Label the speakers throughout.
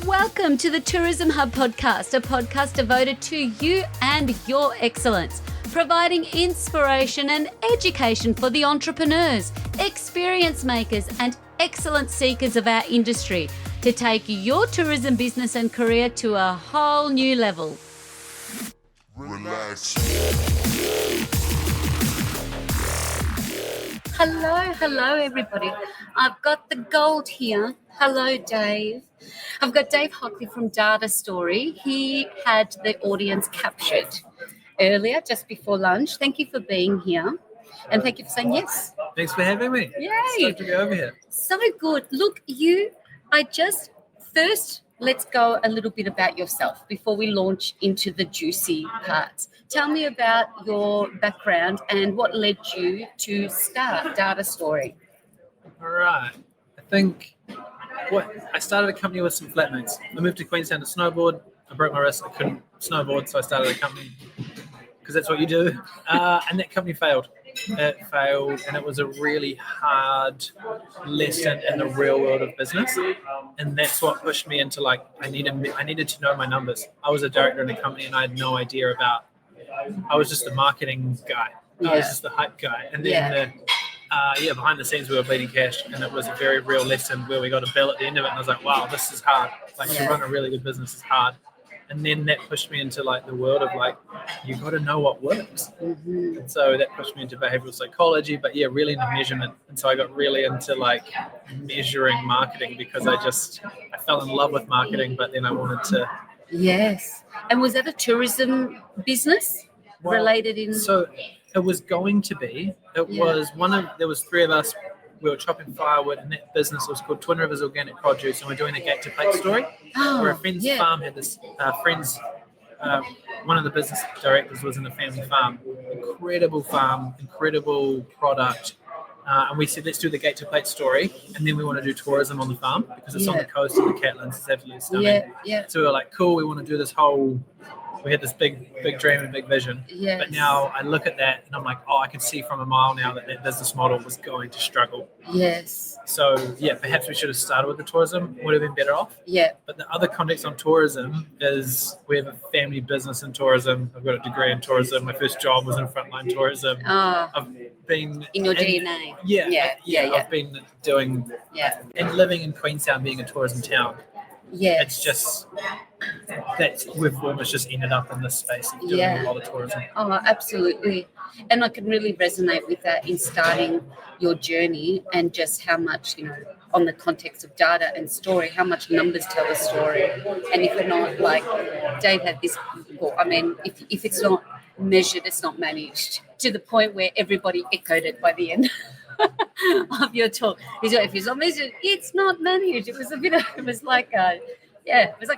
Speaker 1: Welcome to the Tourism Hub podcast, a podcast devoted to you and your excellence, providing inspiration and education for the entrepreneurs, experience makers, and excellence seekers of our industry to take your tourism business and career to a whole new level.
Speaker 2: Relax.
Speaker 1: Hello, everybody. I've got the gold here. Hello, Dave. I've got Dave Hockly from Data Story. He had the audience captured earlier, just before lunch. Thank you for being here. And thank you for saying yes.
Speaker 3: Thanks for having me.
Speaker 1: Yay.
Speaker 3: It's good to be over here.
Speaker 1: So good. Look, first, let's go a little bit about yourself before we launch into the juicy parts. Tell me about your background and what led you to start Data Story.
Speaker 3: All right. I think I started a company with some flatmates. I moved to Queenstown to snowboard. I broke my wrist. I couldn't snowboard, so I started a company because that's what you do. And that company failed. It failed, and it was a really hard lesson in the real world of business. And that's what pushed me into I needed to know my numbers. I was a director in a company, and I had no idea about. I was just the marketing guy. I was just the hype guy, and then behind the scenes we were bleeding cash, and it was a very real lesson where we got a bill at the end of it, and I was like, wow, this is hard. To run a really good business is hard. And then that pushed me into the world of you got to know what works. Mm-hmm. And so that pushed me into behavioral psychology, but really into measurement. And so I got really into measuring marketing because I fell in love with marketing, but then I wanted to.
Speaker 1: Yes. And was that a tourism business related in? So
Speaker 3: it was going to be. There was three of us. We were chopping firewood, and that business was called Twin Rivers Organic Produce, and we're doing a gate to plate story. Where a friend's farm had this. One of the business directors was in a family farm. Incredible farm, incredible product. And we said, let's do the gate to plate story, and then we want to do tourism on the farm because it's on the coast of the Catlins. It's absolutely stunning. So we were like, cool, we want to do this whole. We had this big dream and big vision. Yes. But now I look at that and I'm like, I can see from a mile now that business model was going to struggle.
Speaker 1: Yes.
Speaker 3: So, perhaps we should have started with the tourism. Would have been better off. Yeah. But the other context on tourism is we have a family business in tourism. I've got a degree in tourism. My first job was in frontline tourism. I've been... In your DNA. I've been doing... And living in Queenstown, being a tourism town. Yeah. It's just... we've almost just ended up in this space of doing a lot of tourism.
Speaker 1: Oh, absolutely. And I can really resonate with that in starting your journey and just how much, on the context of data and story, how much numbers tell a story. And if you're not Dave had this, if it's not measured, it's not managed, to the point where everybody echoed it by the end. Of your talk. If it's not measured, it's not managed. It was like a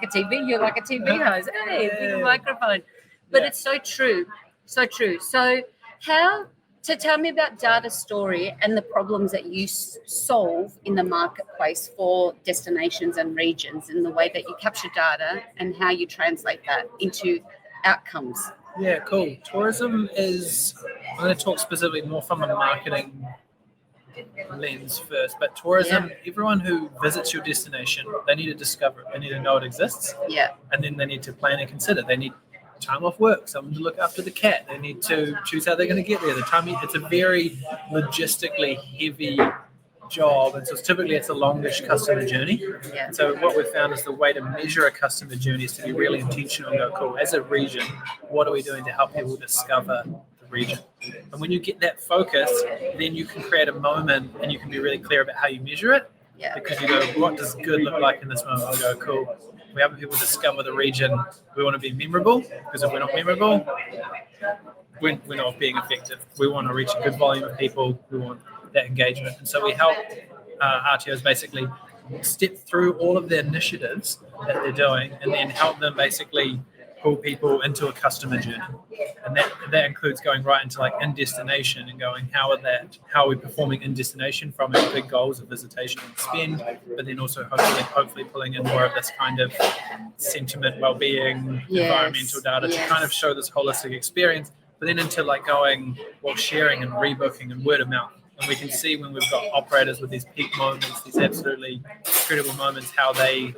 Speaker 1: TV. You're like a TV host. Hey, big microphone. But it's so true. So true. So tell me about Data Story and the problems that you solve in the marketplace for destinations and regions, and the way that you capture data and how you translate that into outcomes.
Speaker 3: Yeah, cool. Tourism is, I'm going to talk specifically more from a marketing lens first, but tourism, everyone who visits your destination, they need to discover it. They need to know it exists. Yeah. And then they need to plan and consider. They need time off work, someone to look after the cat. They need to choose how they're going to get there. It's a very logistically heavy job, and so typically it's a longish customer journey. Yeah. And so what we've found is the way to measure a customer journey is to be really intentional and go, cool, as a region, what are we doing to help people discover region? And when you get that focus, then you can create a moment and you can be really clear about how you measure it. Yeah. Because you go, what does good look like in this moment? We go, cool. We help people discover the region. We want to be memorable, because if we're not memorable, we're not being effective. We want to reach a good volume of people. We want that engagement. And so we help RTOs basically step through all of the initiatives that they're doing and then help them basically pull people into a customer journey. And that includes going right into in destination and going, how are we performing in destination from our big goals of visitation and spend, but then also hopefully pulling in more of this kind of sentiment, well-being, environmental data to kind of show this holistic experience, but then into sharing and rebooking and word of mouth. And we can see when we've got operators with these peak moments, these absolutely incredible moments, how they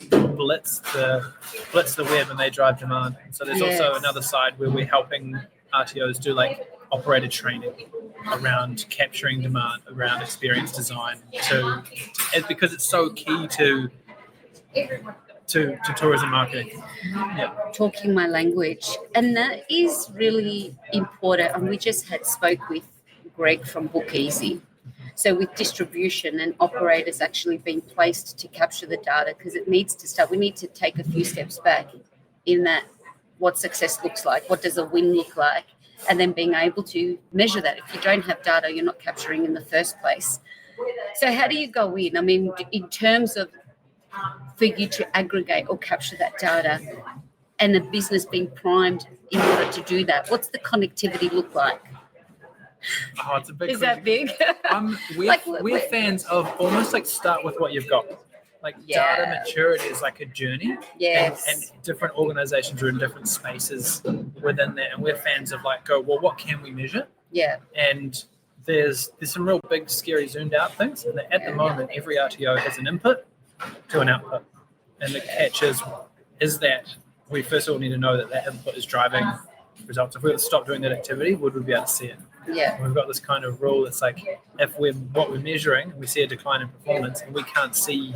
Speaker 3: blitz the web and they drive demand. So there's also another side where we're helping RTOs do like operator training around capturing demand, around experience design, because it's so key to tourism marketing. Yeah.
Speaker 1: Talking my language, and that is really important. And we just spoke with Greg from Book Easy. So with distribution and operators actually being placed to capture the data, because it needs to start, we need to take a few steps back in that what success looks like, what does a win look like, and then being able to measure that. If you don't have data, you're not capturing in the first place. So how do you go in? I mean, in terms of for you to aggregate or capture that data and the business being primed in order to do that, what's the connectivity look like?
Speaker 3: Oh, it's a big
Speaker 1: Is that big?
Speaker 3: We're fans of almost like start with what you've got. Like data maturity is like a journey.
Speaker 1: Yes.
Speaker 3: And different organizations are in different spaces within that. And we're fans of like, well, what can we measure?
Speaker 1: Yeah.
Speaker 3: And there's some real big, scary zoomed out things. And at the moment, every RTO has an input to an output. And the catch is that we first of all need to know that input is driving results. If we were to stop doing that activity, would we be able to see it?
Speaker 1: Yeah.
Speaker 3: And we've got this kind of rule that's like, if what we're measuring, we see a decline in performance and we can't see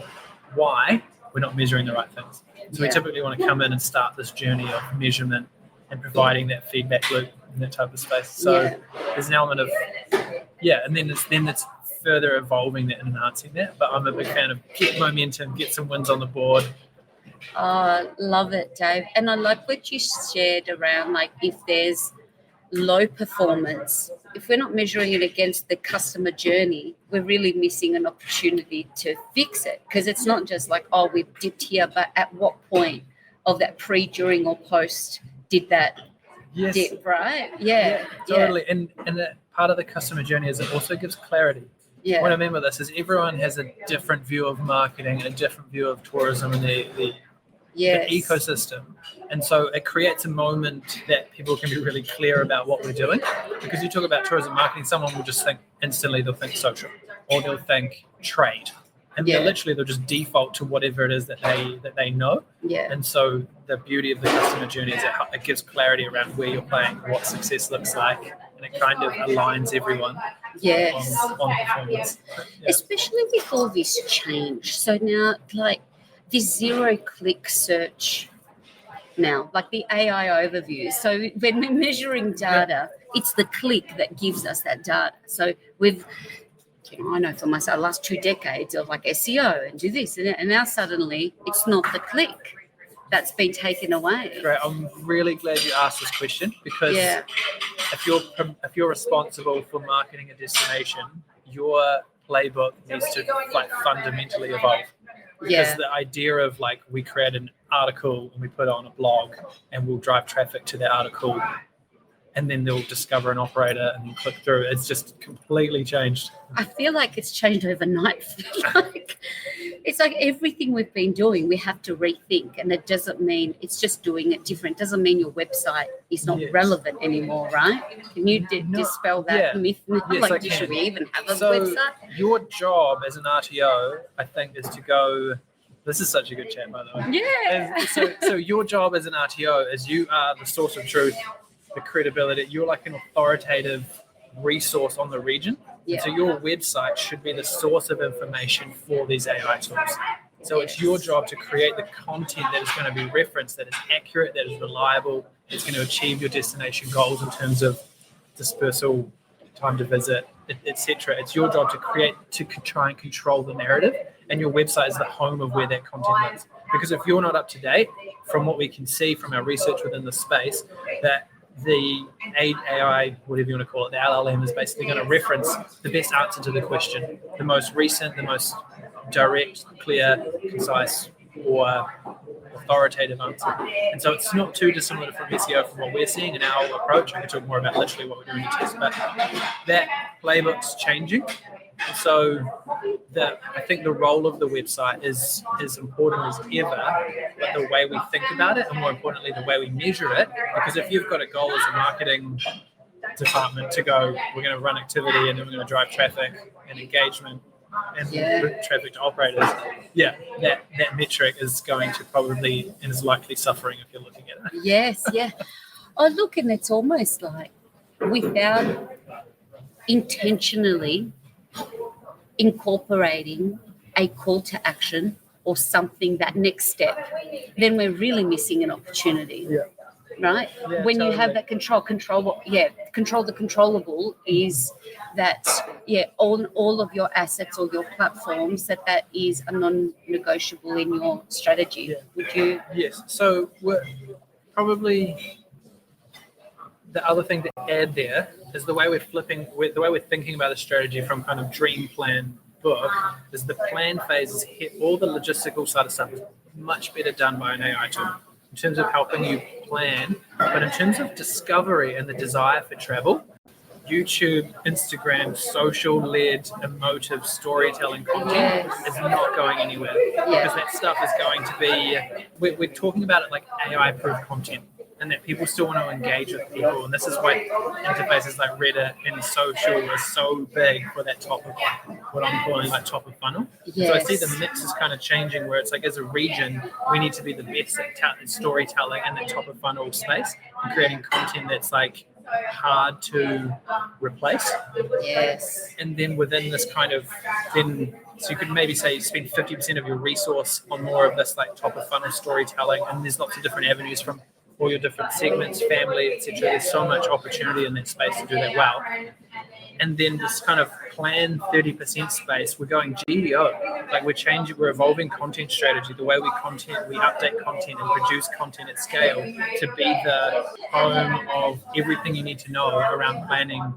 Speaker 3: why, we're not measuring the right things. So we typically want to come in and start this journey of measurement and providing that feedback loop in that type of space. So there's an element of, and then it's further evolving that and enhancing that. But I'm a big fan of get momentum, get some wins on the board.
Speaker 1: Love it, Dave. And I like what you shared around, like, if there's low performance, if we're not measuring it against the customer journey, we're really missing an opportunity to fix it. Because it's not just like, oh, we've dipped here, but at what point of that pre, during, or post did that dip, right? Yeah,
Speaker 3: totally. And that part of the customer journey is it also gives clarity.
Speaker 1: Yeah.
Speaker 3: What I mean by this is everyone has a different view of marketing, a different view of tourism and the ecosystem. And so it creates a moment that people can be really clear about what we're doing. Because you talk about tourism marketing, someone will just think instantly, they'll think social or they'll think trade. And they'll just default to whatever it is that they know. Yeah. And so the beauty of the customer journey is that it gives clarity around where you're playing, what success looks like, and it kind of aligns everyone on performance. Yeah.
Speaker 1: Especially with all this change. So now, like, this zero-click search now, like the AI overview. So when we're measuring data, it's the click that gives us that data. So I know for myself, the last 2 decades of like SEO and do this, and now suddenly it's not the click that's been taken away.
Speaker 3: Great. I'm really glad you asked this question because if you're responsible for marketing a destination, your playbook needs to like fundamentally evolve. Because the idea of like we create an article and we put it on a blog and we'll drive traffic to that article and then they'll discover an operator and then click through. It's just completely changed.
Speaker 1: I feel like it's changed overnight. It's like everything we've been doing, we have to rethink. And it doesn't mean it's just doing it different. It doesn't mean your website is not relevant anymore, right? Can you dispel that myth?
Speaker 3: Yes,
Speaker 1: should we even have a website?
Speaker 3: Your job as an RTO, I think, is to go... This is such a good chat, by the way.
Speaker 1: Yeah.
Speaker 3: So your job as an RTO is you are the source of truth, the credibility. You're like an authoritative resource on the region. Yeah. So your website should be the source of information for these AI tools. So it's your job to create the content that is going to be referenced, that is accurate, that is reliable, that's going to achieve your destination goals in terms of dispersal, time to visit, etc. It's your job to try and control the narrative, and your website is the home of where that content lives. Because if you're not up to date, from what we can see from our research within the space, that the AI, whatever you want to call it, the LLM is basically going to reference the best answer to the question, the most recent, the most direct, clear, concise, or authoritative answer. And so it's not too dissimilar from SEO from what we're seeing in our approach. I can talk more about literally what we're doing in test, but that playbook's changing. And so I think the role of the website is as important as ever, but the way we think about it, and more importantly, the way we measure it. Because if you've got a goal as a marketing department to go, we're going to run activity and then we're going to drive traffic and engagement and traffic to operators, that metric is going to probably and is likely suffering if you're looking at it.
Speaker 1: Yes, yeah. Oh, look, and it's almost like without intentionally incorporating a call to action or something, that next step, then we're really missing an opportunity.
Speaker 3: Yeah.
Speaker 1: Right?
Speaker 3: Yeah,
Speaker 1: when
Speaker 3: totally.
Speaker 1: you have that control the controllable is that, on all of your assets or your platforms, that is a non-negotiable in your strategy.
Speaker 3: Yeah.
Speaker 1: Would you?
Speaker 3: Yes. So we're probably the other thing to add there is the way we're thinking about the strategy from kind of dream plan book is the plan phase is all the logistical side of stuff is much better done by an AI tool in terms of helping you plan, but in terms of discovery and the desire for travel, YouTube, Instagram, social-led, emotive storytelling content is not going anywhere because that stuff is going to be, we're talking about it like AI-proof content and that people still want to engage with people. And this is why interfaces like Reddit and social are so big for that top of what I'm calling like top of funnel.
Speaker 1: Yes.
Speaker 3: So I see the mix is kind of changing where it's like as a region, we need to be the best at storytelling in the top of funnel space and creating content that's like hard to replace.
Speaker 1: Yes.
Speaker 3: And then within this kind of so you could maybe say you spend 50% of your resource on more of this like top of funnel storytelling, and there's lots of different avenues from all your different segments, family, etc. There's so much opportunity in that space to do that well. And then this kind of plan 30% space, we're going GDO. Like we're evolving content strategy, the way we update content and produce content at scale to be the home of everything you need to know around planning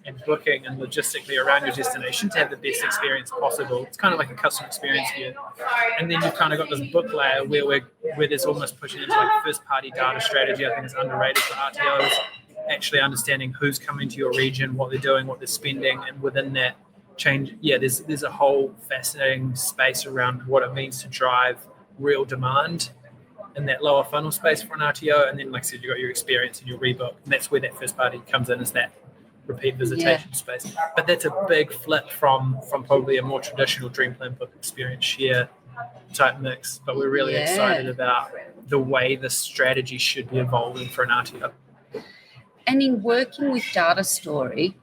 Speaker 3: and booking and logistically around your destination to have the best experience possible. It's kind of like a customer experience here. And then you've kind of got this book layer where there's almost pushing into like first party data strategy. I think it's underrated for RTOs, actually understanding who's coming to your region, what they're doing, what they're spending, and within that change, there's a whole fascinating space around what it means to drive real demand in that lower funnel space for an RTO. And then, like I said, you've got your experience and your rebook, and that's where that first party comes in, is that repeat visitation space. But that's a big flip from probably a more traditional dream plan book experience share type mix. But we're really excited about the way the strategy should be evolving for an RTO.
Speaker 1: And in working with Data Story,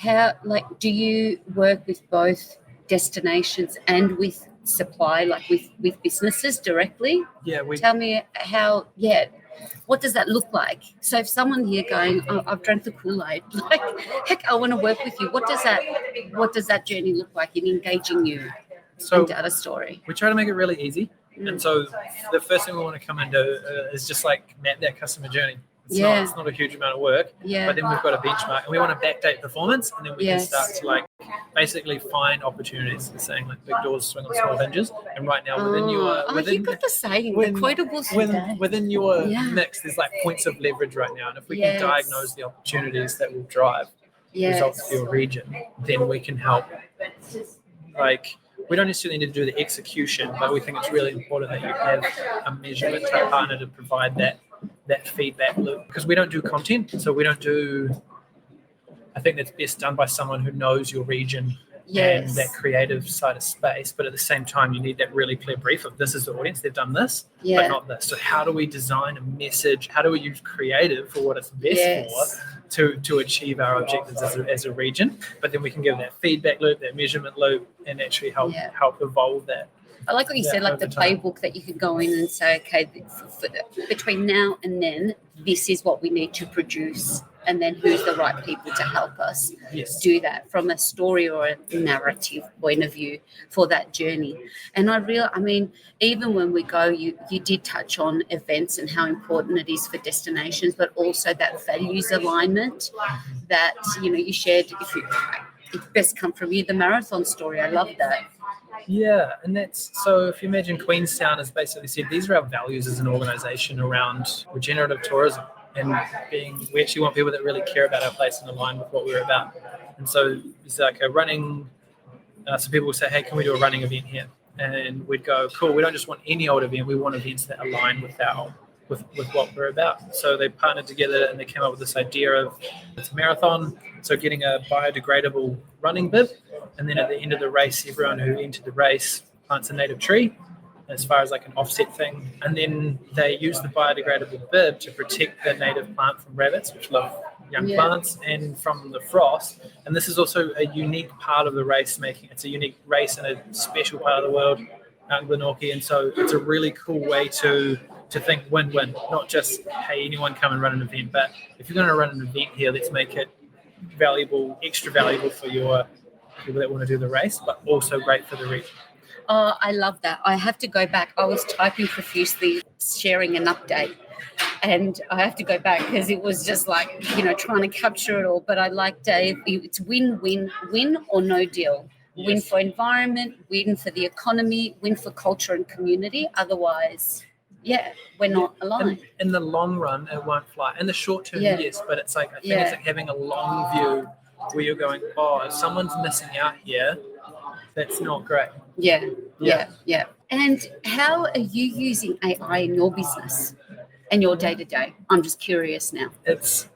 Speaker 1: do you work with both destinations and with supply, like with businesses directly?
Speaker 3: Yeah.
Speaker 1: Tell me how, what does that look like? So if someone here going, oh, I've drank the Kool-Aid, like, heck, I want to work with you. What does that journey look like in engaging you in Data Story?
Speaker 3: We try to make it really easy. And so the first thing we want to come and do is just like map that customer journey. It's not a huge amount of work, but then we've got a benchmark and we want to backdate performance, and then we can start to like basically find opportunities. We're saying like big doors swing on small hinges, and right now within
Speaker 1: you got the saying, the quotables
Speaker 3: within your mix, there's like points of leverage right now, and if we can diagnose the opportunities that will drive results for your region, then we can help. Like, we don't necessarily need to do the execution, but we think it's really important that you have a measurement type partner to provide that feedback loop, because we don't do content, so we don't do. I think that's best done by someone who knows your region and that creative side of space. But at the same time, you need that really clear brief of this is the audience, they've done this, but not this. So how do we design a message? How do we use creative for what it's best for to achieve our objectives as a region? But then we can give that feedback loop, that measurement loop, and actually help evolve that.
Speaker 1: I like what you said, like the playbook that you could go in and say, okay, between now and then, this is what we need to produce, and then who's the right people to help us do that from a story or a narrative point of view for that journey. And I mean, even when we go, you did touch on events and how important it is for destinations, but also that values alignment that, you shared. It best come from you, the marathon story. I love that.
Speaker 3: Yeah, and that's so if you imagine Queenstown has basically said these are our values as an organisation around regenerative tourism, and we actually want people that really care about our place and align with what we're about. And so it's like a running, so people will say, hey, can we do a running event here? And we'd go, cool, we don't just want any old event, we want events that align with our with what we're about. So they partnered together and they came up with this idea of it's a marathon, so getting a biodegradable running bib, and then at the end of the race, everyone who entered the race plants a native tree as far as like an offset thing. And then they use the biodegradable bib to protect the native plant from rabbits, which love young plants, and from the frost. And this is also a unique part of the race making. It's a unique race in a special part of the world, out in Glenorchy. And so it's a really cool way to think win-win, not just, hey, anyone come and run an event, but if you're going to run an event here, let's make it valuable, extra valuable for your people that want to do the race, but also great for the region.
Speaker 1: Oh, I love that. I have to go back. I was typing profusely, sharing an update, and I have to go back because it was just like, trying to capture it all. But I like Dave. It's win, win, win or no deal. Yes. Win for environment, win for the economy, win for culture and community. Otherwise, we're not aligned.
Speaker 3: In the long run, it won't fly. In the short term, yes, but it's like, I think it's like having a long view where you're going, if someone's missing out here, that's not great.
Speaker 1: Yeah. And how are you using AI in your business and your day-to-day? I'm just curious now.
Speaker 3: It's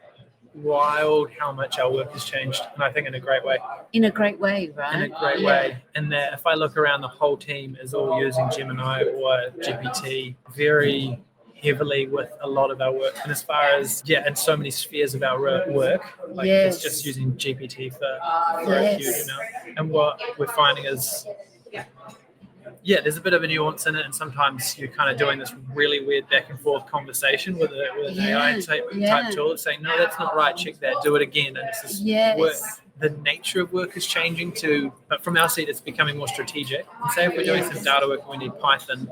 Speaker 3: wild how much our work has changed, and I think in a great way.
Speaker 1: In a great way, right?
Speaker 3: In a great way. And that if I look around, the whole team is all using Gemini or GPT very heavily with a lot of our work. And as far as, in so many spheres of our work, it's just using GPT for a huge amount. And what we're finding is, there's a bit of a nuance in it, and sometimes you're kind of doing this really weird back and forth conversation with an AI type tool. It's saying, no, that's not right, check that, do it again. And it's this work. The nature of work is changing but from our seat, it's becoming more strategic. And say if we're doing some data work and we need Python,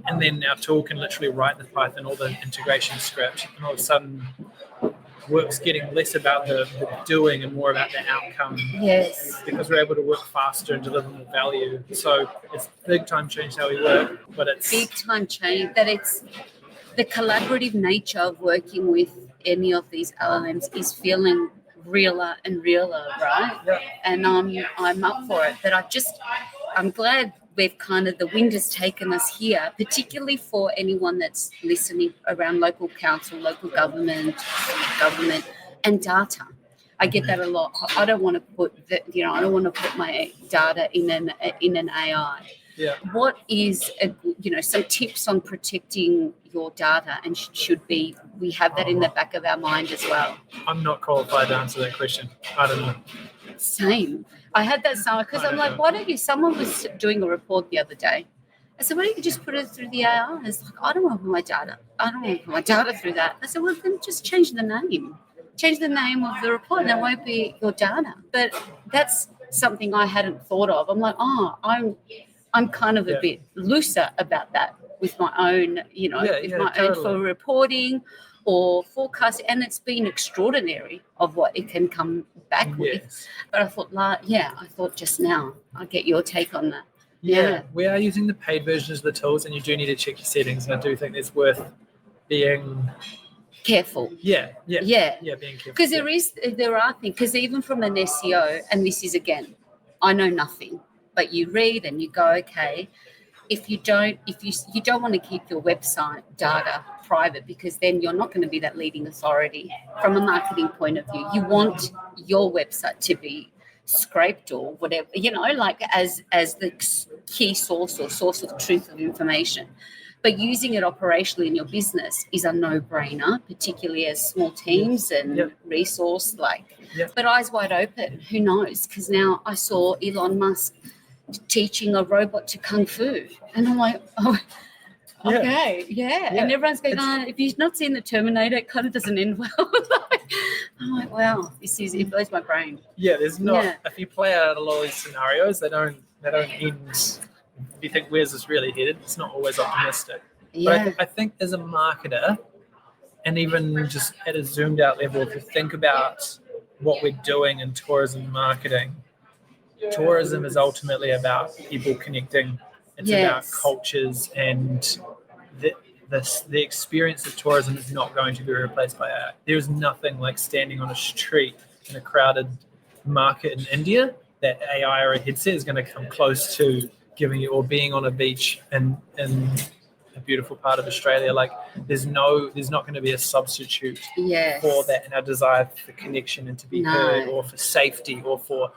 Speaker 3: and then our tool can literally write the Python or the integration script, and all of a sudden work's getting less about the doing and more about the outcome.
Speaker 1: Yes.
Speaker 3: Because we're able to work faster and deliver more value. So it's big time change how we work, but it's
Speaker 1: big time change that it's the collaborative nature of working with any of these LLMs is feeling realer and realer, right?
Speaker 3: Yeah.
Speaker 1: And I'm up for it. But I'm glad we've the wind has taken us here, particularly for anyone that's listening around local council, local government, and data. I get that a lot. I don't want to put my data in an AI.
Speaker 3: Yeah.
Speaker 1: What is some tips on protecting your data, and should we have that in the back of our mind as well?
Speaker 3: I'm not qualified to answer that question. I don't know.
Speaker 1: Same. I had that summer because I'm like, why don't you? Someone was doing a report the other day. I said, why don't you just put it through the AI? It's like, I don't want to put my data. I don't want to put my data through that. I said, well, then just change the name. Change the name of the report, and it won't be your data. But that's something I hadn't thought of. I'm like, I'm kind of a bit looser about that with my own, own for reporting or forecast, and it's been extraordinary of what it can come back with. But I thought just now, I'll get your take on that.
Speaker 3: Yeah, we are using the paid versions of the tools, and you do need to check your settings, and I do think it's worth being
Speaker 1: careful.
Speaker 3: Being careful.
Speaker 1: Because there are things, because even from an SEO, and this is again, I know nothing, but you read and you go, okay, if you don't want to keep your website data private, because then you're not going to be that leading authority from a marketing point of view. You want your website to be scraped or whatever, as the key source or source of truth of information. But using it operationally in your business is a no-brainer, particularly as small teams and resource But eyes wide open, who knows? Because now I saw Elon Musk teaching a robot to kung fu, and I'm like, okay, and everyone's going, if you've not seen the Terminator, it kind of doesn't end well. I'm like, wow, it blows my brain.
Speaker 3: There's not if you play out a lot of these scenarios, they don't end. If you think, where's this really headed? It's not always optimistic. But I think as a marketer, and even just at a zoomed out level, if you think about what we're doing in tourism marketing, tourism is ultimately about people connecting. It's about cultures, and the experience of tourism is not going to be replaced by AI. There's nothing like standing on a street in a crowded market in India that AI or a headset is going to come close to giving you, or being on a beach in a beautiful part of Australia. Like there's not going to be a substitute for that, and our desire for connection and to be heard, or for safety, or for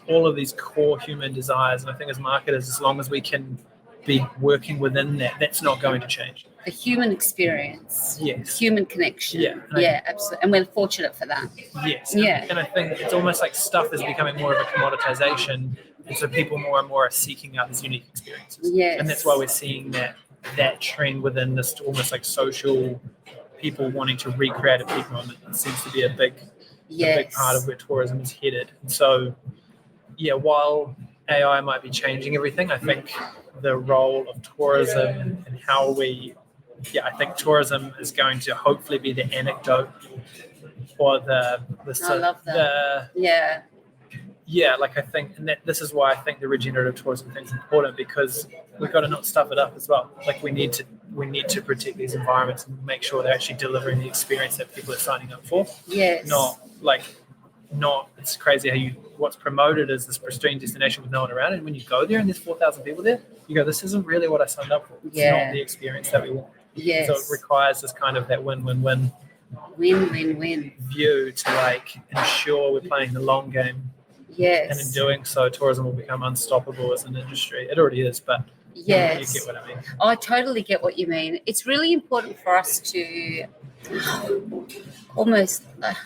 Speaker 3: all of these core human desires. And I think as marketers, as long as we can be working within that, that's not going to change.
Speaker 1: The human experience, human connection, absolutely, and we're fortunate for that.
Speaker 3: Yes, and I think it's almost like stuff is becoming more of a commoditization, and so people more and more are seeking out these unique experiences. And that's why we're seeing that trend within this almost like social people wanting to recreate a peak moment. It seems to be a big part of where tourism is headed. And so, while AI might be changing everything, I think the role of tourism and how we, I think tourism is going to hopefully be the anecdote or the
Speaker 1: I love that.
Speaker 3: Like I think, and this is why I think the regenerative tourism thing is important, because we've got to not stuff it up as well. Like we need to protect these environments and make sure they're actually delivering the experience that people are signing up for. Not it's crazy how what's promoted as this pristine destination with no one around, and when you go there and there's 4,000 people there, you go, this isn't really what I signed up for. It's not the experience that we want. So it requires this kind of that win-win-win view to like ensure we're playing the long game. And in doing so, tourism will become unstoppable as an industry. It already is, but you get what I mean.
Speaker 1: I totally get what you mean. It's really important for us to almost,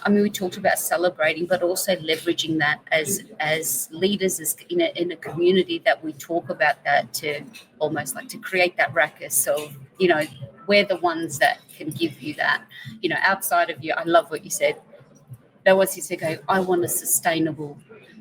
Speaker 1: we talked about celebrating, but also leveraging that as leaders, as in a community, that we talk about that, to almost like to create that ruckus of, we're the ones that can give you that, outside of you. I love what you said. That was, you said, I want a sustainable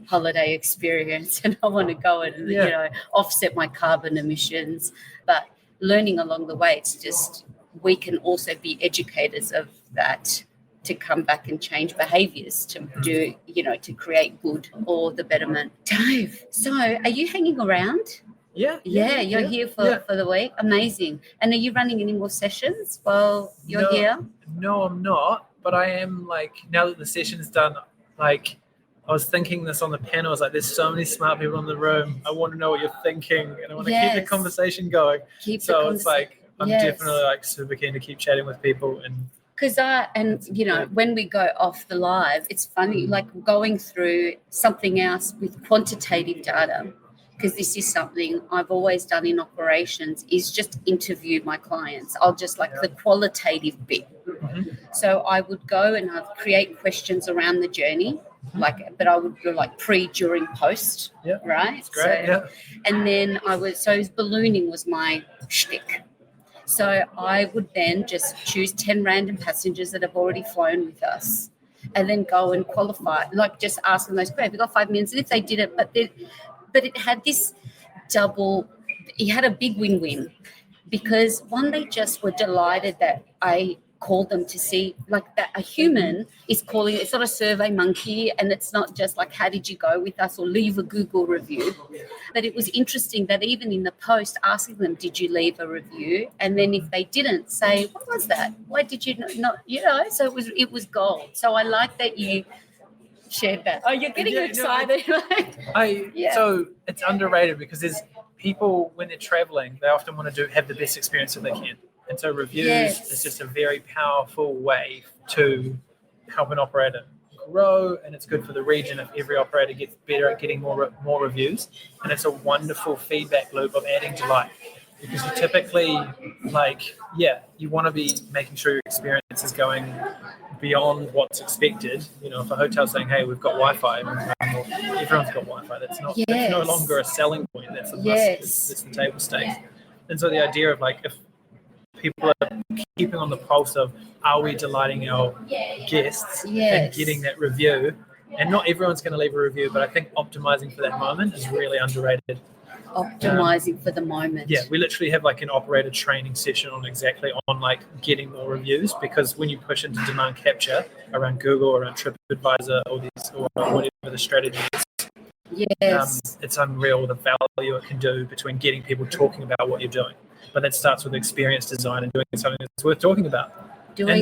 Speaker 1: holiday experience, and I want to go and offset my carbon emissions. But learning along the way, it's just, we can also be educators of that, to come back and change behaviors, to do, to create good or the betterment. Dave, so are you hanging around? You're here for the week. Amazing. And are you running any more sessions while you're here?
Speaker 3: No, I'm not, but I am, like, now that the session's done, like, I was thinking this on the panel. I was like, there's so many smart people in the room. I want to know what you're thinking, and I want to keep the conversation going. It's like, I'm definitely like super keen to keep chatting with people. And
Speaker 1: because when we go off the live, it's funny, like going through something else with quantitative data, because this is something I've always done in operations, is just interview my clients. I'll just the qualitative bit. So I would go and I'd create questions around the journey, but I would do pre, during, post, right?
Speaker 3: That's great,
Speaker 1: And then ballooning was my shtick. So I would then just choose 10 random passengers that have already flown with us, and then go and qualify, just ask them those questions. We've got 5 minutes, and if they did it, but it had this it had a big win-win, because one, they just were delighted that I called them to see that a human is calling. It's not a survey monkey, and it's not just how did you go with us, or leave a Google review. But it was interesting that even in the post, asking them, did you leave a review? And then if they didn't, say, what was that? Why did you not, so it was gold. So I like that you shared that. Oh, you're getting excited.
Speaker 3: So it's underrated, because there's people, when they're traveling, they often want to have the best experience that they can. And so reviews is just a very powerful way to help an operator grow, and it's good for the region if every operator gets better at getting more reviews. And it's a wonderful feedback loop of adding delight, because you typically you want to be making sure your experience is going beyond what's expected. If a hotel's saying, hey, we've got Wi-Fi, everyone's got Wi-Fi. That's no longer a selling point. That's a must. It's the table stakes. And so the idea of if people are keeping on the pulse of, are we delighting our guests and getting that review? And not everyone's going to leave a review, but I think optimizing for that moment is really underrated.
Speaker 1: Optimizing for the moment.
Speaker 3: Yeah, we literally have an operator training session on getting more reviews, because when you push into demand capture around Google, around TripAdvisor, or whatever the strategy is, it's unreal the value it can do between getting people talking about what you're doing. But that starts with experience design and doing something that's worth talking about.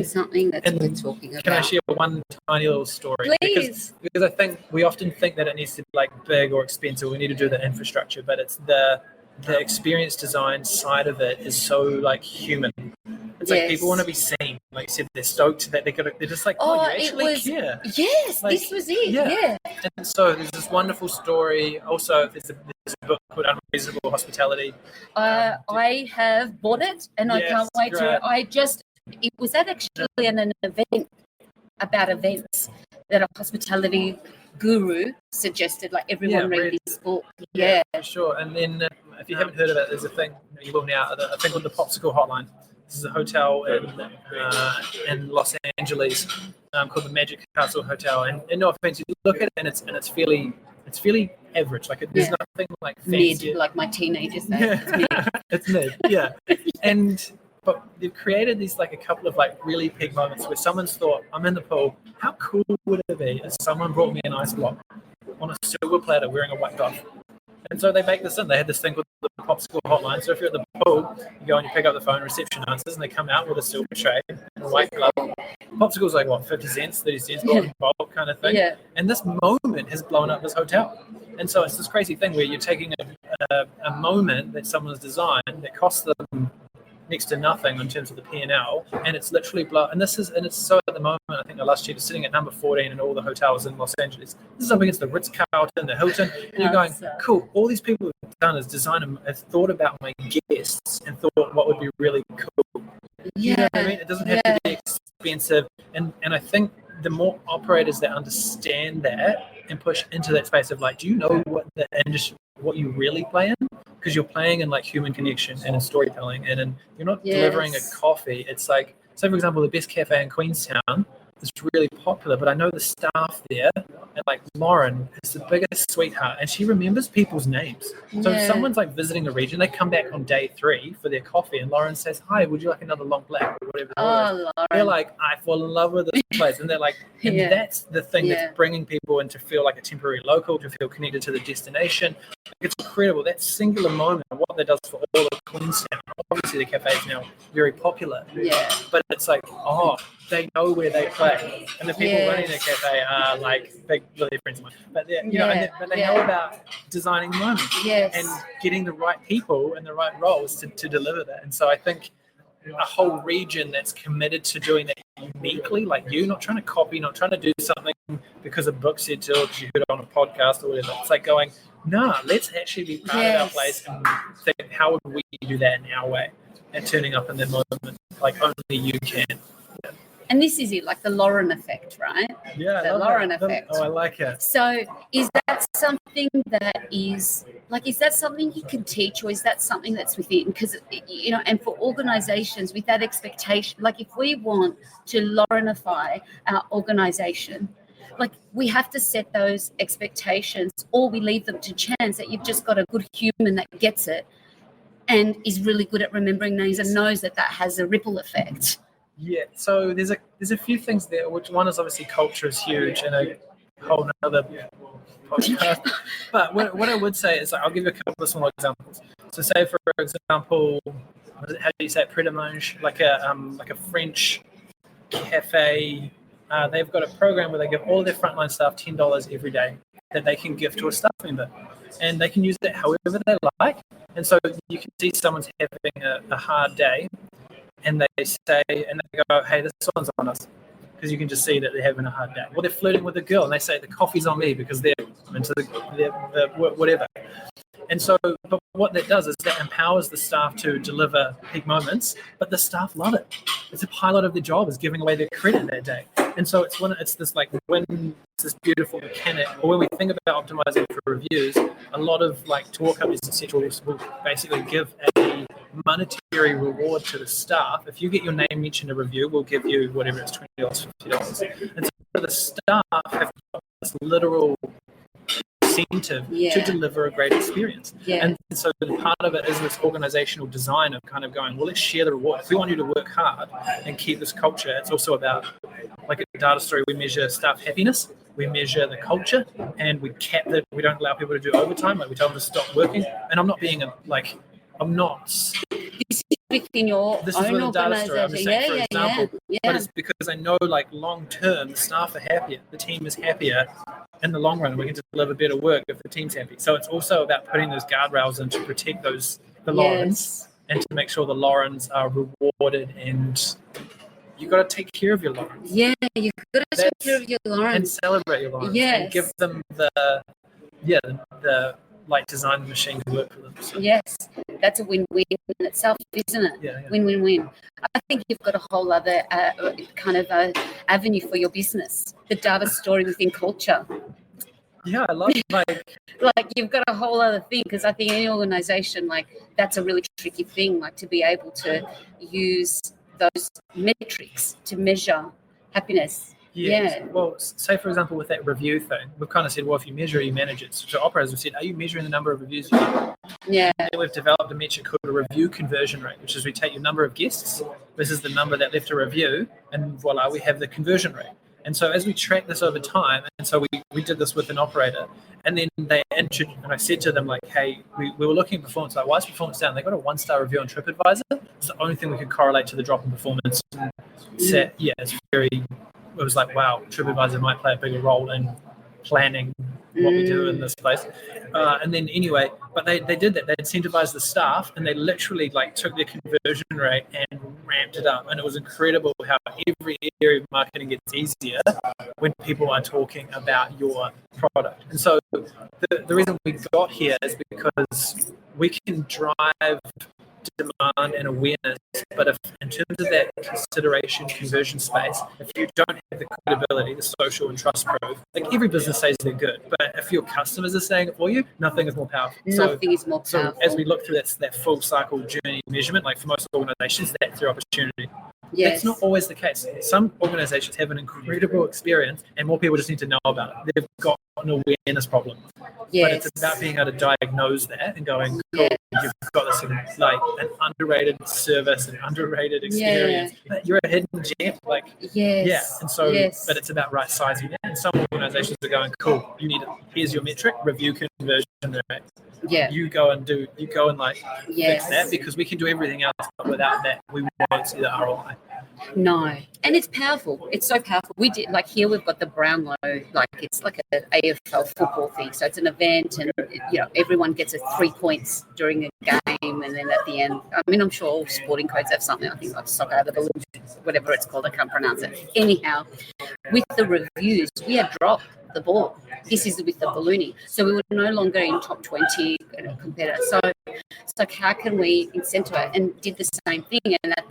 Speaker 1: Something that's worth talking about.
Speaker 3: Can I share one tiny little story?
Speaker 1: Please.
Speaker 3: Because I think we often think that it needs to be big or expensive. We need to do the infrastructure, but it's the the experience design side of it is so like human. It's like people want to be seen. Like you said, they're stoked that they're just like, oh, you actually care.
Speaker 1: Yes,
Speaker 3: like,
Speaker 1: this was it. Yeah.
Speaker 3: And so there's this wonderful story. Also, there's a book called Unreasonable Hospitality.
Speaker 1: I have bought it, and I can't wait to. It was actually an event about events that a hospitality guru suggested, like everyone read this book. Yeah,
Speaker 3: for sure. And then if you haven't heard of it, there's a thing, you will now, a thing called the Popsicle Hotline. This is a hotel in Los Angeles called the Magic Castle Hotel. And no offense, you look at it and it's fairly average. Like there's nothing like fancy.
Speaker 1: Mid, like my teenagers say.
Speaker 3: It's mid, yeah. But they've created these like a couple of like really big moments where someone's thought, I'm in the pool. How cool would it be if someone brought me an ice block on a silver platter wearing a white glove? And so they make this in. They had this thing called the Popsicle Hotline. So if you're at the pool, you go and you pick up the phone, reception answers, and they come out with a silver tray and a white glove. Popsicle's like, what, 50 cents, 30 cents, bulk kind of thing. Yeah. And this moment has blown up this hotel. And so it's this crazy thing where you're taking a moment that someone's designed that costs them next to nothing in terms of the P&L, and it's literally and it's so at the moment, I think the last year is sitting at number 14 in all the hotels in Los Angeles. This is up against the Ritz-Carlton, the Hilton, and you're going, cool, all these people have done is have thought about my guests and thought what would be really cool. You know what I mean? It doesn't have to be expensive, and I think the more operators that understand that and push into that space of like, do you know what the industry, what you really play in? Because you're playing in like human connection and in storytelling, and you're not delivering a coffee. It's like, say for example, the best cafe in Queenstown is really popular, but I know the staff there, and like Lauren is the biggest sweetheart, and she remembers people's names. So if someone's like visiting a region, they come back on day 3 for their coffee, and Lauren says, "Hi, would you like another long black?" or whatever.
Speaker 1: Lauren.
Speaker 3: They're like, I fall in love with this place, and they're like, and that's the thing that's bringing people in to feel like a temporary local, to feel connected to the destination. It's incredible, that singular moment, and what that does for all of Queenstown. Obviously, the cafe is now very popular, but it's like, they know where they play, and the people running the cafe are like really friends of mine. But they know about designing moments and getting the right people and the right roles to deliver that. And so I think a whole region that's committed to doing that uniquely, like you, not trying to copy, not trying to do something because a book said to, or because you heard it on a podcast or whatever. It's like going, let's actually be part of our place and think, how would we do that in our way? And turning up in that moment, like only you can.
Speaker 1: And this is it, like the Lauren effect, right?
Speaker 3: Yeah,
Speaker 1: the Lauren effect.
Speaker 3: I like it.
Speaker 1: So is that something that is something you can teach, or is that something that's within? Because, and for organizations with that expectation, like if we want to Laurenify our organization, like we have to set those expectations, or we leave them to chance that you've just got a good human that gets it and is really good at remembering names and knows that has a ripple effect.
Speaker 3: Yeah, so there's a few things there, which one is obviously culture is huge and a whole nother podcast. But what I would say is, like, I'll give you a couple of small examples. So say for example, how do you say it, Pret a Manger, like a French cafe. They've got a program where they give all of their frontline staff $10 every day that they can give to a staff member, and they can use it however they like. And so you can see someone's having a hard day, and they say, and they go, hey, this one's on us, because you can just see that they're having a hard day. Well, they're flirting with a girl, and they say the coffee's on me because they're into the whatever. And so, but what that does is that empowers the staff to deliver peak moments, but the staff love it. It's a pilot of their job, is giving away their credit that day. And so it's this beautiful mechanic. Or when we think about optimizing for reviews, a lot of like tour companies, etc., will basically give a monetary reward to the staff. If you get your name mentioned in a review, we'll give you whatever it's $20, $50. And so the staff have got this literal incentive to deliver a great experience. And so part of it is this organizational design of kind of going, well, let's share the reward. If we want you to work hard and keep this culture, it's also about, like a data story, we measure staff happiness, we measure the culture, and we cap that. We don't allow people to do overtime. Like, we tell them to stop working. And I'm not being I'm not.
Speaker 1: This is within your
Speaker 3: This is
Speaker 1: own
Speaker 3: with a data story. I'm just
Speaker 1: organisation.
Speaker 3: saying, for example,
Speaker 1: Yeah.
Speaker 3: but it's because I know, like, long term, the staff are happier, the team is happier. In the long run, we can deliver better work if the team's happy. So it's also about putting those guardrails in to protect the Laurens, and to make sure the Laurens are rewarded, and you got to take care of your Laurens.
Speaker 1: Yeah, you've got to take care of your Laurens.
Speaker 3: And celebrate your Laurens.
Speaker 1: Yes.
Speaker 3: And give them the like design the machine to work for them. So.
Speaker 1: Yes, that's a win-win in itself, isn't it?
Speaker 3: Yeah.
Speaker 1: Win-win-win. I think you've got a whole other kind of avenue for your business, the data story within culture.
Speaker 3: Yeah, I love
Speaker 1: like you've got a whole other thing, because I think any organization, like, that's a really tricky thing, like to be able to use those metrics to measure happiness.
Speaker 3: Yes.
Speaker 1: Yeah.
Speaker 3: Well, say for example with that review thing, we've kind of said, well, if you measure, you manage it. So to operators, we've said, are you measuring the number of reviews you get?
Speaker 1: Yeah.
Speaker 3: And then we've developed a metric called a review conversion rate, which is we take your number of guests versus the number that left a review, and voila, we have the conversion rate. And so as we track this over time, and so we did this with an operator, and then and I said to them, like, hey, we were looking at performance, like, why is performance down? They got a 1-star review on TripAdvisor. It's the only thing we could correlate to the drop in performance. It was like, wow, TripAdvisor might play a bigger role in planning what we do in this place. And then anyway, but they did that. They incentivized the staff, and they literally like took their conversion rate and ramped it up. And it was incredible how every area of marketing gets easier when people are talking about your product. And so the reason we got here is because we can drive demand and awareness, but if in terms of that consideration conversion space, if you don't have the credibility, the social and trust proof, like every business says they're good, but if your customers are saying it for you, nothing is more powerful.
Speaker 1: Nothing is more powerful.
Speaker 3: So as we look through that full cycle journey measurement, like for most organizations, that's their opportunity.
Speaker 1: Yes.
Speaker 3: That's not always the case. Some organizations have an incredible experience and more people just need to know about it. They've got an awareness problem.
Speaker 1: Yes.
Speaker 3: But it's about being able to diagnose that and going, cool, you've got this like an underrated service, an underrated experience. But you're a hidden gem. Like, and so, but it's about right sizing that. And some organizations are going, cool, here's your metric, review conversion rate.
Speaker 1: Yeah.
Speaker 3: You go and fix that, because we can do everything else, but without that, we won't see the ROI.
Speaker 1: No. And it's powerful. It's so powerful. We did, like, here we've got the Brownlow, like it's like an AFL football thing. So it's an event, and everyone gets 3 points during a game, and then at the end, I mean, I'm sure all sporting codes have something. I think like soccer, the balloon, whatever it's called, I can't pronounce it. Anyhow, with the reviews, we had dropped the ball. This is with the ballooning. So we were no longer in top 20 competitor. So it's like, how can we incentivize? And did the same thing. And at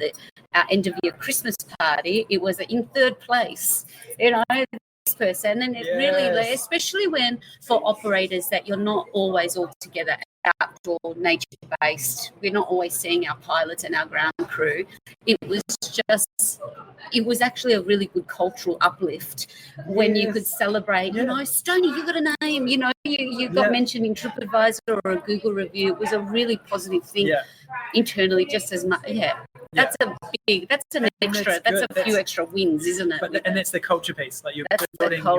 Speaker 1: our end of year Christmas party, it was in 3rd place. This person, and it really, especially when for operators that you're not always all together outdoor nature based, we're not always seeing our pilots and our ground crew. It was actually a really good cultural uplift when you could celebrate, Stoney, you got a name, you got mentioned in TripAdvisor or a Google review. It was a really positive thing internally, just as much. That's an extra. That's a few extra wins, isn't it?
Speaker 3: And that's the culture piece. Like you're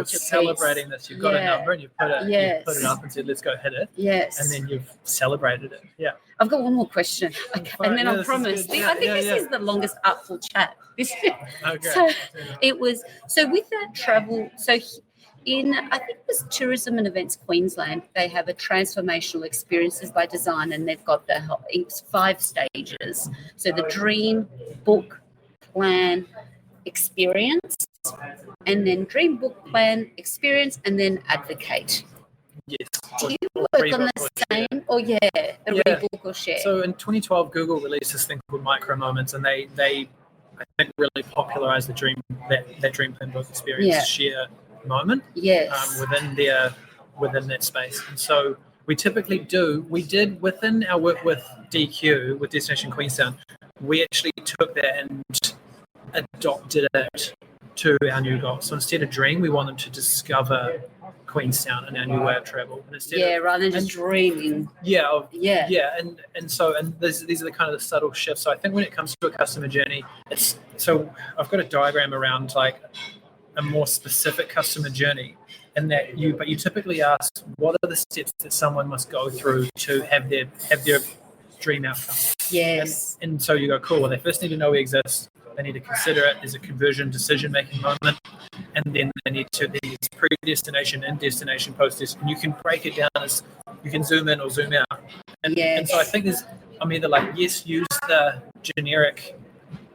Speaker 3: celebrating this. You've got a number, and you've put it up and said, "Let's go hit it."
Speaker 1: Yes.
Speaker 3: And then you've celebrated it. Yeah.
Speaker 1: I've got one more question, and then I promise. I think this is the longest artful chat. So it was. So with that travel. So in, I think it was Tourism and Events Queensland, they have a transformational experiences by design, and they've got it's 5 stages. So the dream, book, plan, experience, and then dream, book, plan, experience, and then advocate.
Speaker 3: Yes.
Speaker 1: Do you work on the same? Rebook or share?
Speaker 3: So in 2012, Google released this thing called Micro Moments, and they I think really popularized the dream plan book experience share moment within that space. And so we did within our work with DQ, with Destination Queenstown, we actually took that and adopted it to our new goal. So instead of dream, we want them to discover Queenstown and our new way of travel. And
Speaker 1: rather than just dreaming.
Speaker 3: And so these are the kind of the subtle shifts. So I think when it comes to a customer journey, I've got a diagram around like a more specific customer journey, and that you typically ask, what are the steps that someone must go through to have their dream outcome?
Speaker 1: Yes.
Speaker 3: And so you go, cool. Well, they first need to know we exist. They need to consider it as a conversion decision-making moment. And then they need to, then it's pre-destination, in destination, post-destination. And you can break it down as you can zoom in or zoom out. And so I think I'm either like, yes, use the generic,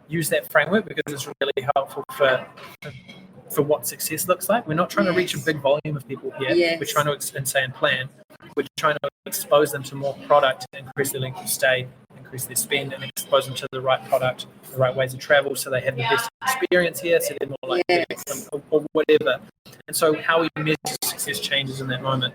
Speaker 3: use that framework because it's really helpful for what success looks like. We're not trying to reach a big volume of people here.
Speaker 1: Yes.
Speaker 3: We're trying to plan. We're trying to expose them to more product, increase their length of stay, increase their spend, and expose them to the right product, the right ways of travel, so they have the best experience here, so they're more likely or whatever. And so how we measure success changes in that moment.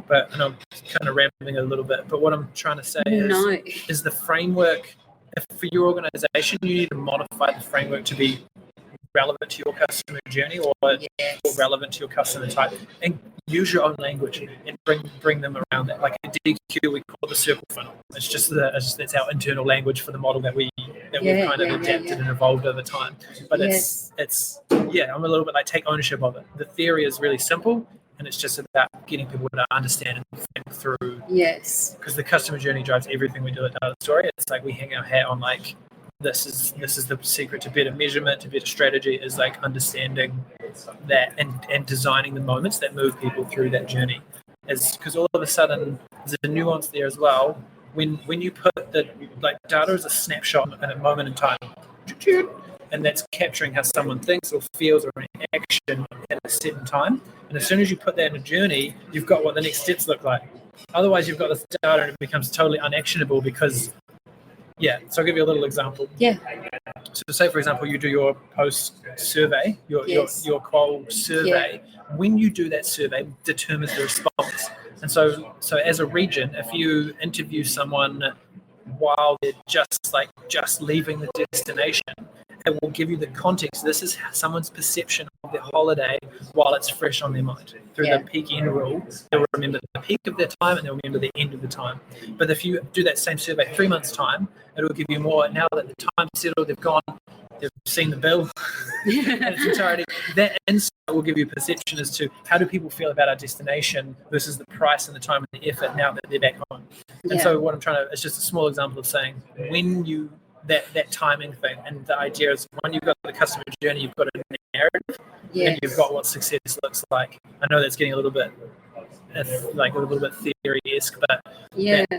Speaker 3: But and I'm kind of rambling a little bit. But what I'm trying to say is the framework. If for your organization, you need to modify the framework to be relevant to your customer journey or relevant to your customer type, and use your own language and bring them around that. Like at DQ, we call it the circle funnel. It's just that's our internal language for the model that we've kind of adapted and evolved over time. But it's I'm a little bit like take ownership of it. The theory is really simple, and it's just about getting people to understand and think through.
Speaker 1: Yes.
Speaker 3: Because the customer journey drives everything we do at Data Story. It's like we hang our hat on like, this is the secret to better measurement, to better strategy, is like understanding that and designing the moments that move people through that journey. Because all of a sudden there's a nuance there as well. When you put data is a snapshot at a moment in time, and that's capturing how someone thinks or feels or an action at a certain time. And as soon as you put that in a journey, you've got what the next steps look like. Otherwise, you've got this data and it becomes totally unactionable because. Yeah, so I'll give you a little example.
Speaker 1: Yeah.
Speaker 3: So say, for example, you do your post survey, your qual survey. Yeah. When you do that survey, determines the response. And so as a region, if you interview someone while they're just leaving the destination, it will give you the context. This is someone's perception of their holiday while it's fresh on their mind. Through the peak end rule, they'll remember the peak of their time and they'll remember the end of the time. But if you do that same survey 3 months' time, it will give you more. Now that the time's settled, they've gone, they've seen the bill in its entirety. That insight will give you perception as to how do people feel about our destination versus the price and the time and the effort now that they're back home. And so what I'm trying to, it's just a small example of saying when you, that timing thing, and the idea is when you've got the customer journey, you've got a narrative, and you've got what success looks like. I know that's getting a little bit theory-esque, but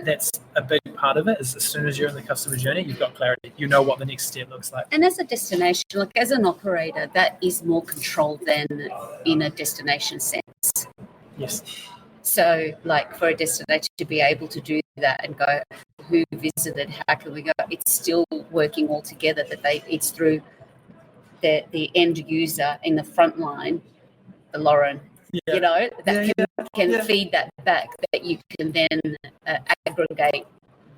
Speaker 3: that's a big part of it. Is as soon as you're in the customer journey, you've got clarity. You know what the next step looks like.
Speaker 1: And as a destination, like as an operator, that is more controlled than in a destination sense.
Speaker 3: Yes.
Speaker 1: So, like for a destination to be able to do that and go, who visited, how can we go? It's still working all together. It's through the end user in the front line, the Lauren, can feed that back. That you can then aggregate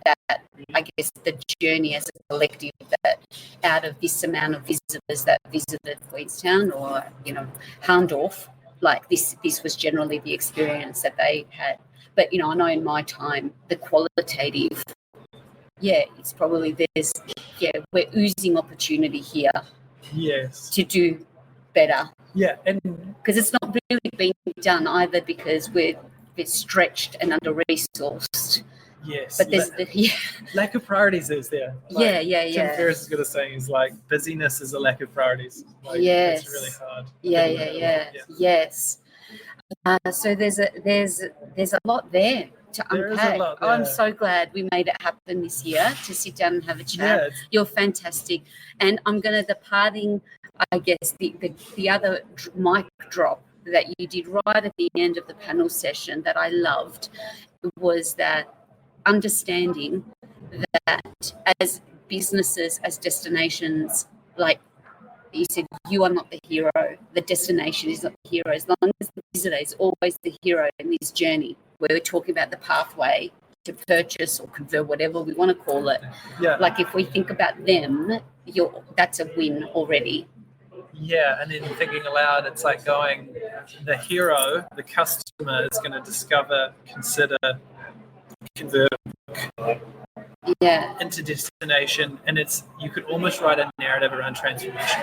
Speaker 1: that. I guess the journey as a collective, that out of this amount of visitors that visited Queenstown or Harndorf. Like this was generally the experience that they had. But, I know in my time, the qualitative, it's probably we're oozing opportunity here.
Speaker 3: Yes.
Speaker 1: To do better.
Speaker 3: Yeah. And
Speaker 1: because it's not really being done either because we're stretched and under-resourced.
Speaker 3: Yes.
Speaker 1: But there's
Speaker 3: lack of priorities is there. Tim Ferriss is going to say is like busyness is a lack of priorities. It's really hard.
Speaker 1: Yes. So there's a lot there to unpack. I'm so glad we made it happen this year to sit down and have a chat. You're fantastic. And I'm going to, the parting, I guess, the other mic drop that you did right at the end of the panel session that I loved was that understanding that as businesses, as destinations, like you said, you are not the hero. The destination is not the hero. As long as the visitor is always the hero in this journey, where we're talking about the pathway to purchase or convert, whatever we want to call it. Yeah. Like if we think about them, that's a win already.
Speaker 3: Yeah, and then thinking aloud, it's like going, the hero, the customer is going to discover, consider, convert into destination, and you could almost write a narrative around transformation.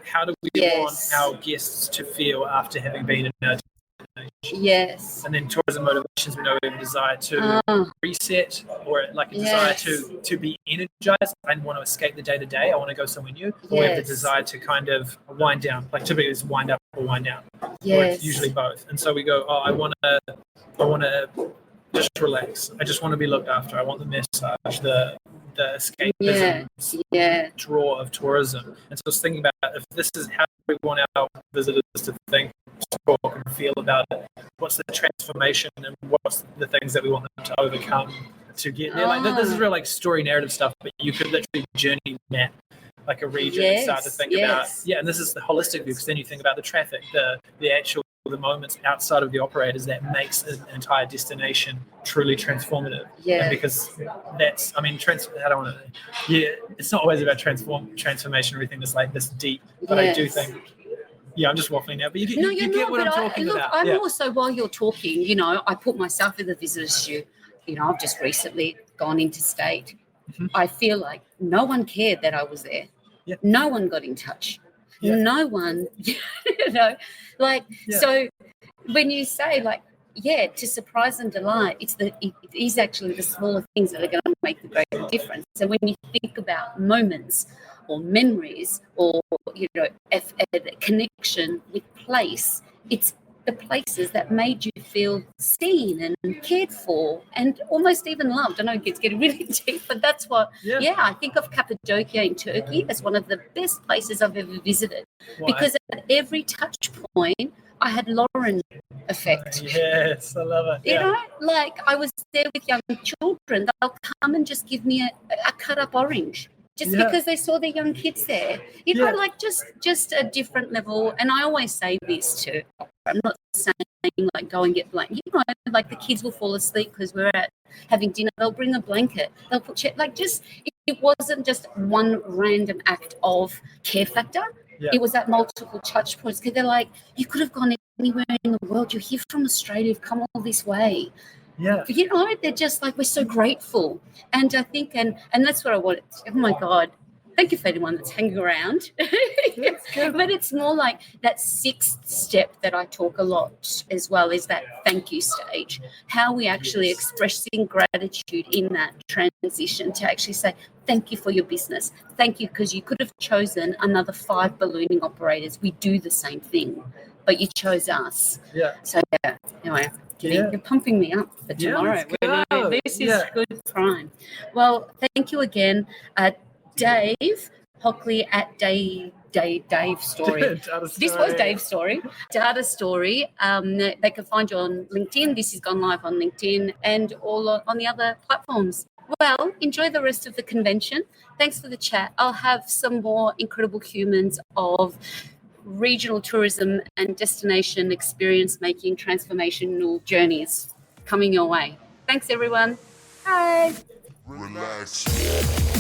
Speaker 3: How do we want our guests to feel after having been in our
Speaker 1: Yes.
Speaker 3: And then tourism motivations, we know we have a desire to reset, or like a desire to be energized. I want to escape the day to day. I want to go somewhere new. Or we have the desire to kind of wind down. Like typically it's wind up or wind down.
Speaker 1: Yes.
Speaker 3: Or it's usually both. And so we go, I want to just relax. I just want to be looked after. I want the massage, the escapism draw of tourism. And so I was thinking about, if this is how we want our visitors to think, talk, and feel about it, what's the transformation and what's the things that we want them to overcome to get there? Like this is real like story narrative stuff, but you could literally journey map like a region and start to think about and this is the holistic view, because then you think about the traffic, the moments outside of the operators that makes an entire destination truly transformative. And because that's, I mean, I don't want to, it's not always about transformation or everything that's like this deep, but I do think, I'm just waffling now, but you get what I'm talking about.
Speaker 1: I'm also, while you're talking, I put myself in the visitor's shoe. I've just recently gone interstate. I feel like no one cared that I was there. No one got in touch. No one, so when you say to surprise and delight, it is actually the smaller things that are going to make the great difference. So when you think about moments or memories or, a connection with place, it's the places that made you feel seen and cared for and almost even loved. I know it's getting really deep, but that's what, I think of Cappadocia in Turkey as one of the best places I've ever visited. Why? Because at every touch point, I had Lauren effect.
Speaker 3: Yes, I love it.
Speaker 1: I was there with young children. They'll come and just give me a cut up orange. Just because they saw their young kids there, just a different level. And I always say this too. I'm not saying go and get blanket. The kids will fall asleep because we're having dinner. They'll bring a blanket. They'll put it wasn't just one random act of care factor. It was at multiple touch points, because they're like, you could have gone anywhere in the world. You're here from Australia. You've come all this way. But, they're just like, we're so grateful. And I think, and that's what I want. Oh my God. Thank you for anyone that's hanging around. But it's more like that sixth step that I talk a lot as well, is that thank you stage. How we actually expressing gratitude in that transition to actually say, thank you for your business. Thank you, because you could have chosen another 5 ballooning operators. We do the same thing, but you chose us. So, anyway. You're pumping me up for tomorrow. This is good time. Well, thank you again, Dave Hockly at Dave Story. This was Dave's story. Data Story. They can find you on LinkedIn. This has gone live on LinkedIn and all on the other platforms. Well, enjoy the rest of the convention. Thanks for the chat. I'll have some more incredible humans of regional tourism and destination experience making transformational journeys coming your way. Thanks, everyone. Bye. Relax.